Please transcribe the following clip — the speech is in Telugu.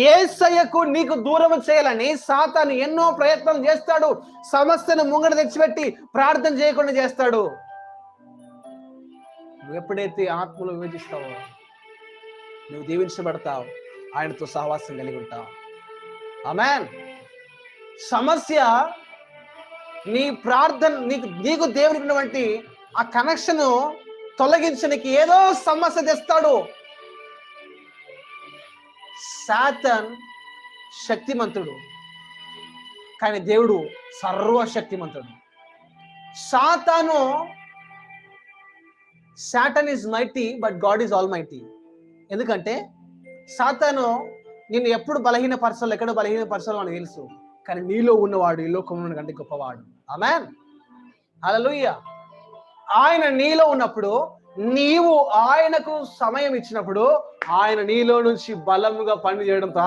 యేసయ్యకు నీకు దూరం చేయాలని సాతాను ఎన్నో ప్రయత్నం చేస్తాడు. సమస్యను ముంగట తెచ్చిపెట్టి ప్రార్థన చేయకుండా చేస్తాడు. నువ్వు ఎప్పుడైతే ఆత్మలో విభజిస్తావో నువ్వు దీవించబడతావు, ఆయనతో సహవాసం కలిగి ఉంటావు. ఆమేన్. సమస్య నీ ప్రార్థన నీకు దేవునికి ఉన్నటువంటి ఆ కనెక్షన్ తొలగించడానికి ఏదో సమస్య తెస్తాడు. సాతాన్ శక్తిమంతుడు, కానీ దేవుడు సర్వశక్తిమంతుడు. Satan is mighty but God is all mighty. ఎందుకంటే సాతాను నిన్ను ఎప్పుడు బలహీనపరచాలో, ఎక్కడ బలహీనపరచాలో మనకు తెలుసు, కానీ నీలో ఉన్నవాడు ఈ లోకంలో కంటే గొప్పవాడు. ఆమేన్. హల్లెలూయా. ఆయన నీలో ఉన్నప్పుడు, నీవు ఆయనకు సమయం ఇచ్చినప్పుడు ఆయన నీలో నుంచి బలముగా పని చేయడం